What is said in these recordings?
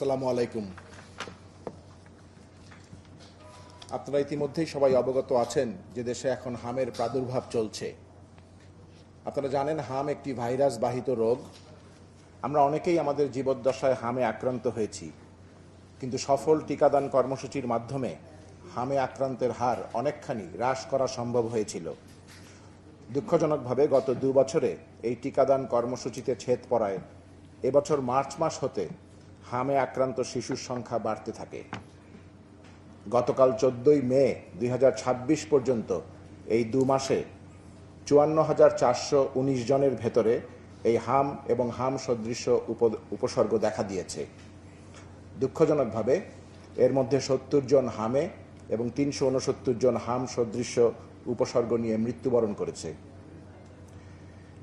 আসসালামু আলাইকুম। আপনারা ইতিমধ্যেই সবাই অবগত আছেন যে দেশে এখন হামের প্রাদুর্ভাব চলছে। আপনারা জানেন হাম একটি ভাইরাস বাহিত রোগ। আমরা অনেকেই আমাদের জীবদ্দশায় হামে আক্রান্ত হয়েছি, কিন্তু সফল টিকাদান কর্মসূচির মাধ্যমে হামে আক্রান্তের হার অনেকখানি হ্রাস করা সম্ভব হয়েছিল। দুঃখজনকভাবে গত 2 বছরে এই টিকাদান কর্মসূচিতে ছেদ পড়ায় এবছর মার্চ মাস হতে হামে আক্রান্ত শিশুর সংখ্যা বাড়তে থাকে। গতকাল 14 মে 2026 পর্যন্ত এই 2 মাসে 54,419 জনের ভেতরে এই হাম এবং হাম সদৃশ উপসর্গ দেখা দিয়েছে। দুঃখজনকভাবে এর মধ্যে 70 জন হামে এবং 369 জন হাম সদৃশ উপসর্গ নিয়ে মৃত্যুবরণ করেছে।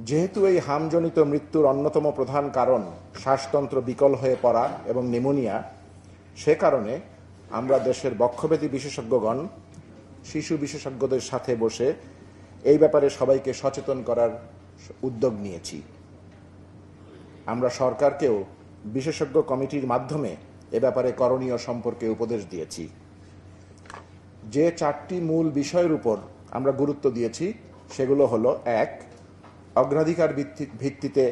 যেহেতু এই হামজনিত মৃত্যুর অন্যতম প্রধান কারণ শ্বাসতন্ত্র বিকল হয়ে পড়া এবং নিউমোনিয়া, সে কারণে আমরা দেশের বক্ষব্যাধি বিশেষজ্ঞগণ শিশু বিশেষজ্ঞদের সাথে বসে এই ব্যাপারে সবাইকে সচেতন করার উদ্যোগ নিয়েছি। আমরা সরকারকেও বিশেষজ্ঞ কমিটির মাধ্যমে এ ব্যাপারে করণীয় সম্পর্কে উপদেশ দিয়েছি। যে 4টি মূল বিষয়ের উপর আমরা গুরুত্ব দিয়েছি সেগুলো হলো: 1, অগ্রাধিকার ভিত্তিতে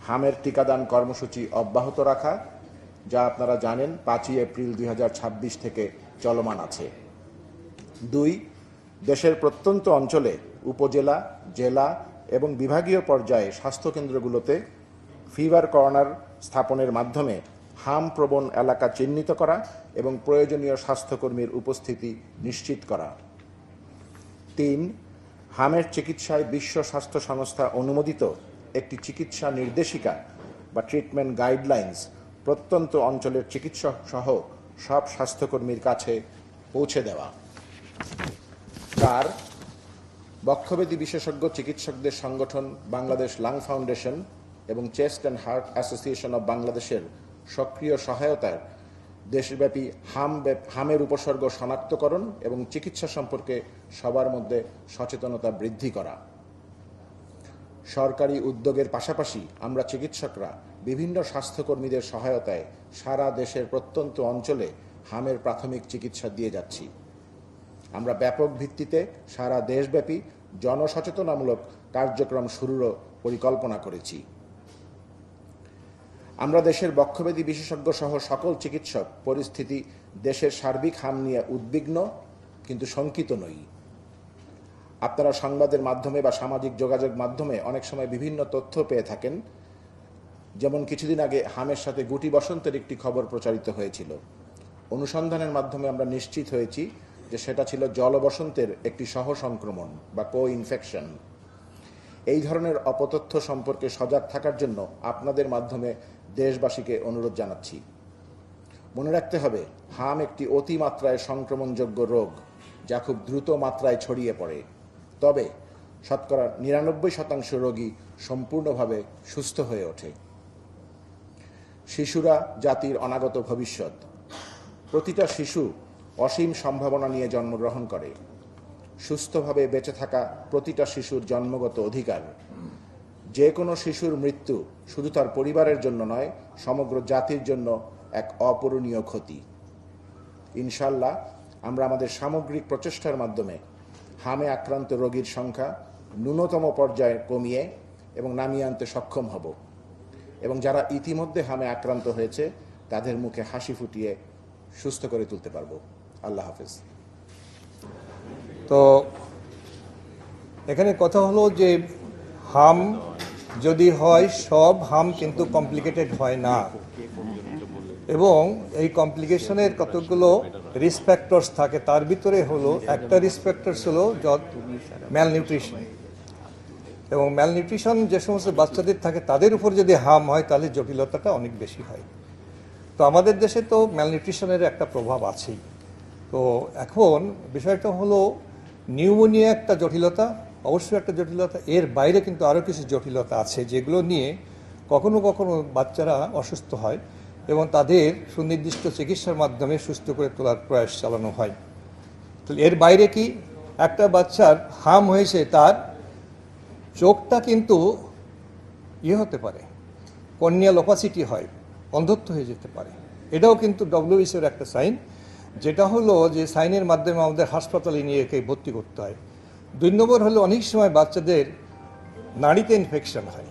হামের টিকাদান কর্মসূচি অব্যাহত রাখা, যা আপনারা জানেন 5 এপ্রিল 2026 থেকে চলমান আছে। 2, দেশের প্রত্যন্ত অঞ্চলে উপজেলা, জেলা এবং বিভাগীয় পর্যায়ে স্বাস্থ্যকেন্দ্রগুলোতে ফিভার কর্নার স্থাপনের মাধ্যমে হাম প্রবণ এলাকা চিহ্নিত করা এবং প্রয়োজনীয় স্বাস্থ্যকর্মীর উপস্থিতি নিশ্চিত করা। 3, হামের চিকিৎসায় বিশ্ব স্বাস্থ্য সংস্থা অনুমোদিত একটি চিকিৎসা নির্দেশিকা বা ট্রিটমেন্ট গাইডলাইন্স প্রত্যন্ত অঞ্চলের চিকিৎসক সহ সব স্বাস্থ্যকর্মীর কাছে পৌঁছে দেওয়া। 4, বক্ষব্যাধি বিশেষজ্ঞ চিকিৎসকদের সংগঠন বাংলাদেশ লাং ফাউন্ডেশন এবং chest and heart association of বাংলাদেশের সক্রিয় সহায়তায় দেশব্যাপী হামের উপসর্গ শনাক্তকরণ এবং চিকিৎসা সম্পর্কে সবার মধ্যে সচেতনতা বৃদ্ধি করা। সরকারি উদ্যোগের পাশাপাশি আমরা চিকিৎসকরা বিভিন্ন স্বাস্থ্যকর্মীদের সহায়তায় সারা দেশের প্রত্যন্ত অঞ্চলে হামের প্রাথমিক চিকিৎসা দিয়ে যাচ্ছি। আমরা ব্যাপক ভিত্তিতে সারা দেশব্যাপী জনসচেতনামূলক কার্যক্রম শুরুরও পরিকল্পনা করেছি। আমরা দেশের বক্ষব্যাধি বিশেষজ্ঞ সহ সকল চিকিৎসক পরিস্থিতি দেশের সার্বিক হাম নিয়ে উদ্বিগ্ন কিন্তু শঙ্কিত নই। আপনারা সংবাদের মাধ্যমে বা সামাজিক যোগাযোগ মাধ্যমে অনেক সময় বিভিন্ন তথ্য পেয়ে থাকেন। যেমন কিছুদিন আগে হামের সাথে গুটি বসন্তের একটি খবর প্রচারিত হয়েছিল। অনুসন্ধানের মাধ্যমে আমরা নিশ্চিত হয়েছি যে সেটা ছিল জলবসন্তের একটি সহ সংক্রমণ বা কো-ইনফেকশন। এই ধরনের অপতথ্য সম্পর্কে সজাগ থাকার জন্য আপনাদের মাধ্যমে দেশবাসীকে অনুরোধ জানাচ্ছি। মনে রাখতে হবে, হাম একটি অতিমাত্রায় সংক্রমণযোগ্য রোগ যা খুব দ্রুত মাত্রায় ছড়িয়ে পড়ে। তবে শতকরা 99% রোগী সম্পূর্ণভাবে সুস্থ হয়ে ওঠে। শিশুরা জাতির অনাগত ভবিষ্যৎ। প্রতিটা শিশু অসীম সম্ভাবনা নিয়ে জন্মগ্রহণ করে। সুস্থভাবে বেঁচে থাকা প্রতিটা শিশুর জন্মগত অধিকার। যে কোনো শিশুর মৃত্যু শুধু তার পরিবারের জন্য নয়, সমগ্র জাতির জন্য এক অপূরণীয় ক্ষতি। ইনশাআল্লাহ আমরা আমাদের সামগ্রিক প্রচেষ্টার মাধ্যমে হামে আক্রান্ত রোগীর সংখ্যা ন্যূনতম পর্যায়ে কমিয়ে এবং নামিয়ে আনতে সক্ষম হব এবং যারা ইতিমধ্যে হামে আক্রান্ত হয়েছে তাদের মুখে হাসি ফুটিয়ে সুস্থ করে তুলতে পারব। আল্লাহ হাফেজ। তো এখানে কথা হলো যে হাম যদি হয়, সব হাম কিন্তু কমপ্লিকেটেড হয় না, এবং এই কমপ্লিকেশনের কতগুলো রিস্ক ফ্যাক্টরস থাকে। তার ভিতরে হলো একটা রিস্ক ফ্যাক্টরস হলো ম্যালনিউট্রিশন, এবং ম্যালনিউট্রিশন যে সমস্ত বাচ্চাদের থাকে তাদের উপর যদি হাম হয় তাহলে জটিলতাটা অনেক বেশি হয়। তো আমাদের দেশে তো ম্যালনিউট্রিশনের একটা প্রভাব আছেই। তো এখন বিষয়টা হলো নিউমোনিয়া একটা জটিলতা, অবশ্যই একটা জটিলতা। এর বাইরে কিন্তু আরও কিছু জটিলতা আছে যেগুলো নিয়ে কখনো কখনো বাচ্চারা অসুস্থ হয় এবং তাদের সুনির্দিষ্ট চিকিৎসার মাধ্যমে সুস্থ করে তোলার প্রয়াস চালানো হয়। তো এর বাইরে কি, একটা বাচ্চার হাম হয়েছে, তার চোখটা কিন্তু হতে পারে, কর্নিয়াল অপাসিটি হয়, অন্ধত্ব হয়ে যেতে পারে। এটাও কিন্তু ডব্লিউএইচওর একটা সাইন, যেটা হলো যে সাইনের মাধ্যমে আমাদের হাসপাতালে নিয়ে একে ভর্তি করতে হয়। 2 নম্বর হলো অনেক সময় বাচ্চাদের নাড়িতে ইনফেকশন হয়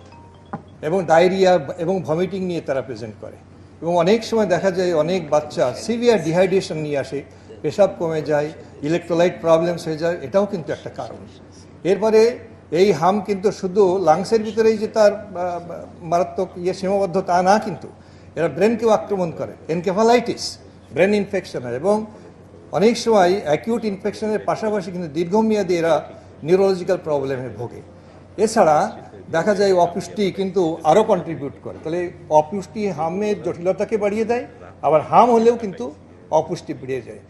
এবং ডায়রিয়া এবং ভমিটিং নিয়ে তারা প্রেজেন্ট করে, এবং অনেক সময় দেখা যায় অনেক বাচ্চা সিভিয়ার ডিহাইড্রেশন নিয়ে আসে, পেশাব কমে যায়, ইলেকট্রোলাইট প্রবলেমস হয়ে যায়, এটাও কিন্তু একটা কারণ। এরপরে এই হাম কিন্তু শুধু লাংসের ভিতরেই যে তার মারাত্মক সীমাবদ্ধ তা না, কিন্তু এরা ব্রেনকেও আক্রমণ করে, এনকেফালাইটিস, ব্রেন ইনফেকশন হয়, এবং অনেক সময় অ্যাকিউট ইনফেকশনের পাশাপাশি কিন্তু দীর্ঘমেয়াদী এরা নিউরোলজিক্যাল প্রবলেমে ভোগে। এছাড়া দেখা যায় অপুষ্টি কিন্তু আরও কন্ট্রিবিউট করে, তাহলে অপুষ্টি হামের জটিলতাকে বাড়িয়ে দেয়, আবার হাম হলেও কিন্তু অপুষ্টি বেড়ে যায়।